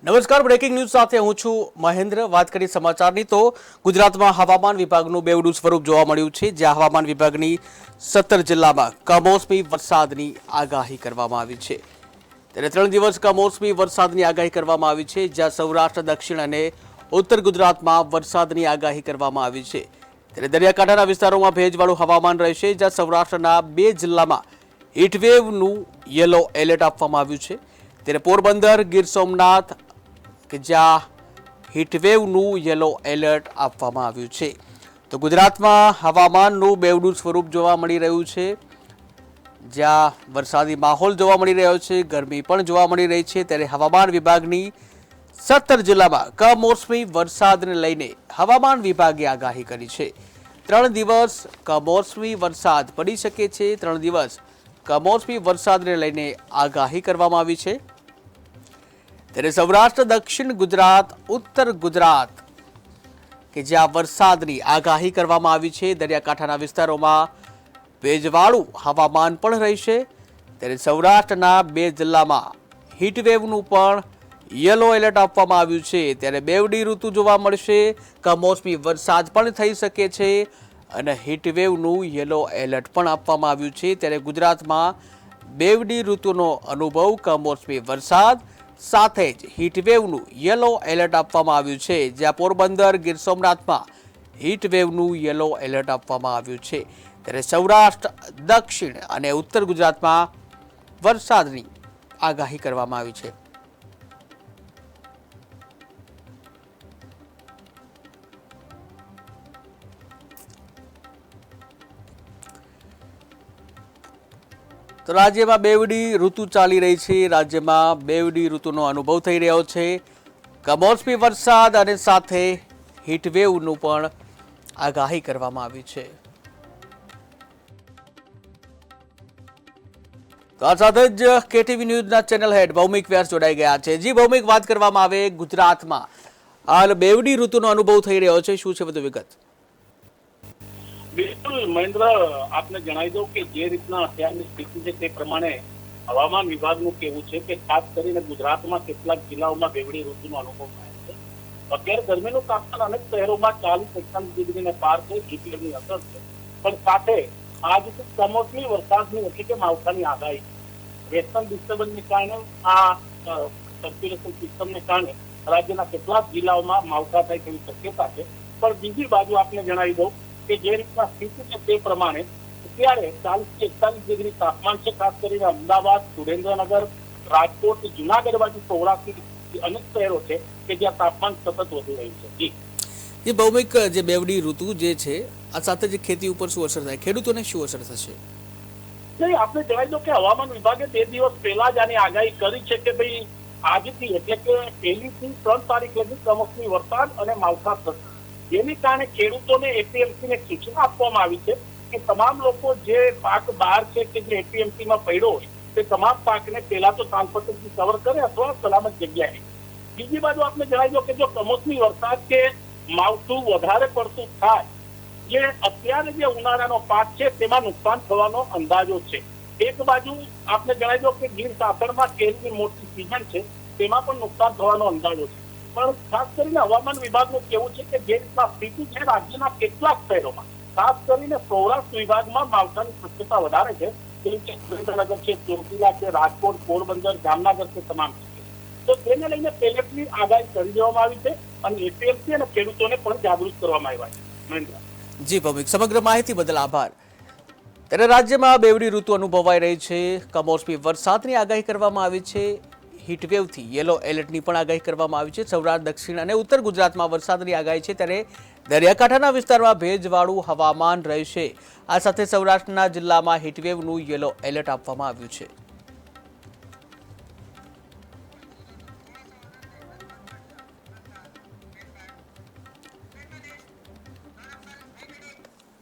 નમસ્કાર, breaking news સાથે હું છું મહેન્દ્ર। વાત કરી સમાચારની તો ગુજરાતમાં હવામાન વિભાગનું બેવડું સ્વરૂપ જોવા મળ્યું છે, જ્યાં હવામાન વિભાગની 17 જિલ્લામાં કમોસમી વરસાદની આગાહી કરવામાં આવી છે। ત્યારે 3 દિવસ કમોસમી વરસાદની આગાહી કરવામાં આવી છે, જ્યાં સૌરાષ્ટ્ર, દક્ષિણ અને ઉત્તર ગુજરાતમાં વરસાદની આગાહી કરવામાં આવી છે। ત્યારે દરિયાકાંઠાના વિસ્તારોમાં ભેજવાળું હવામાન રહેશે, જ્યાં સૌરાષ્ટ્રના 2 જિલ્લામાં હીટવેવનું યલો એલર્ટ આપવામાં આવ્યું છે। ત્યારે પોરબંદર, ગીર સોમનાથ કે જ્યાં હીટવેવનું યલો એલર્ટ આપવામાં આવ્યું છે। તો ગુજરાતમાં હવામાનનું બેવડું સ્વરૂપ જોવા મળી રહ્યું છે, જ્યાં વરસાદી માહોલ જોવા મળી રહ્યો છે, ગરમી પણ જોવા મળી રહી છે। ત્યારે હવામાન વિભાગની 17 જિલ્લામાં કમોસમી વરસાદને લઈને હવામાન વિભાગે આગાહી કરી છે। 3 દિવસ કમોસમી વરસાદ પડી શકે છે। 3 દિવસ કમોસમી વરસાદને લઈને આગાહી કરવામાં આવી છે। ત્યારે સૌરાષ્ટ્ર, દક્ષિણ ગુજરાત, ઉત્તર ગુજરાત કે જ્યાં વરસાદની આગાહી કરવામાં આવી છે, દરિયાકાંઠાના વિસ્તારોમાં ભેજવાળું હવામાન પણ રહેશે। ત્યારે સૌરાષ્ટ્રના 2 જિલ્લામાં હીટવેવનું પણ યલો એલર્ટ આપવામાં આવ્યું છે। ત્યારે બેવડી ઋતુ જોવા મળશે, કમોસમી વરસાદ પણ થઈ શકે છે અને હીટવેવનું યલો એલર્ટ પણ આપવામાં આવ્યું છે। ત્યારે ગુજરાતમાં બેવડી ઋતુનો અનુભવ, કમોસમી વરસાદ સાથે જ હીટવેવનું યલો એલર્ટ આપવામાં આવ્યું છે, જ્યાં પોરબંદર, ગીર સોમનાથમાં હીટવેવનું યલો એલર્ટ આપવામાં આવ્યું છે। ત્યારે સૌરાષ્ટ્ર, દક્ષિણ અને ઉત્તર ગુજરાતમાં વરસાદની આગાહી કરવામાં આવી છે। તો રાજ્યમાં બેવડી ઋતુ ચાલી રહી છે, રાજ્યમાં બેવડી ઋતુનો અનુભવ થઈ રહ્યો છે। કમોસમી વરસાદ અને સાથે હીટવેવનું પણ આગાહી કરવામાં આવી છે। તો આ સાથે જ કેટીવી ન્યૂઝના ચેનલ હેડ ભૌમિક વ્યાસ જોડાઈ ગયા છે। જી ભૌમિક, વાત કરવામાં આવે ગુજરાતમાં હાલ બેવડી ઋતુનો અનુભવ થઈ રહ્યો છે, શું છે વધુ વિગત? બિલકુલ મહેન્દ્ર, આપને જણાવી દઉં કે જે રીતના અત્યારની સ્થિતિ છે તે પ્રમાણે હવામાન વિભાગનું કહેવું છે કે ખાસ કરીને ગુજરાતમાં કેટલાક જિલ્લાઓમાં બેવડી ઋતુનો અનુભવ થાય છે। અત્યારે ગરમીનું તાપમાન અનેક શહેરોમાં 40-41 ડિગ્રીને પાર છે, હીટવેવની અસર છે, પણ સાથે આજથી કમોસમી વરસાદની એટલે કે માવઠાની આગાહી, વેસ્ટર્ન ડિસ્ટર્બન્સને કારણે આ સર્ક્યુલેશન સિસ્ટમને કારણે રાજ્યના કેટલાક જિલ્લાઓમાં માવઠા થાય તેવી શક્યતા છે। પણ બીજી બાજુ આપને જણાવી દઉં કે જે રીતના સ્થિતિ છે તે પ્રમાણે અત્યારે 40-41 ડિગ્રી તાપમાન છે, ખાસ કરીને અમદાવાદ, સુરેન્દ્રનગર, રાજકોટ, જુનાગઢ બાજુ સૌરાષ્ટ્રની અનેક શહેરો છે કે જ્યાં તાપમાન સતત વધી રહ્યું છે। એ ભૌમિક, જે બેવડી ઋતુ જે છે આ સાથે જે ખેતી ઉપર શું અસર થાય, ખેડૂતોને શું અસર થશે? આપણે જણાવી દો કે હવામાન વિભાગે 2 દિવસ પહેલા જ આની આગાહી કરી છે કે ભાઈ આજથી એટલે કે 1 થી 3 તારીખ લગી કમોસમી વરસાદ અને માવઠા થશે, જેને કારણે ખેડૂતોને એપીએમસીને સૂચના આપવામાં આવી છે કે તમામ લોકો જે પાક બહાર છે કે જે એપીએમસીમાં પડ્યો હોય તે તમામ પાકને પહેલા તો તાલપત્રથી કવર કરે અથવા સલામત જગ્યાએ। બીજી બાજુ આપણે જણાવી દો કે જો કમોસમી વરસાદ કે માવઠું વધારે પડતું થાય, જે અત્યારે જે ઉનાળાનો પાક છે તેમાં નુકસાન થવાનો અંદાજો છે। એક બાજુ આપણે જણાવી દો કે ગીર સાસણમાં કેરીની મોટી સિઝન છે, તેમાં પણ નુકસાન થવાનો અંદાજો છે। પણ ખાસ કરીને હવામાન વિભાગનું કહેવું છે કે જે રીતના સ્થિતિ છે રાજ્યના કેટલાક શહેરોમાં, ખાસ કરીને સૌરાષ્ટ્ર વિભાગમાં માવઠાની શક્યતા વધારે છે, જેમ કે સુરેન્દ્રનગર છે, ચોટીલા છે, રાજકોટ, પોરબંદર, જામનગર છે, તમામ છે। તો તેને લઈને પહેલેથી આગાહી કરી દેવામાં આવી છે અને એપીએમસી અને ખેડૂતોને પણ જાગૃત કરવામાં આવ્યા છે। જી ભૌમિક, સમગ્ર માહિતી બદલ આભાર। ત્યારે રાજ્યમાં બેવડી ઋતુ અનુભવાઈ રહી છે, કમોસમી વરસાદની આગાહી કરવામાં આવી છે, હીટવેવથી યલો એલર્ટની પણ આગાહી કરવામાં આવી છે। સૌરાષ્ટ્ર, દક્ષિણ અને ઉત્તર ગુજરાતમાં વરસાદની આગાહી છે, ત્યારે દરિયાકાંઠાના વિસ્તારમાં ભેજવાળું હવામાન રહેશે। આ સાથે સૌરાષ્ટ્રના જિલ્લામાં હીટવેવનું યલો એલર્ટ આપવામાં આવ્યું છે।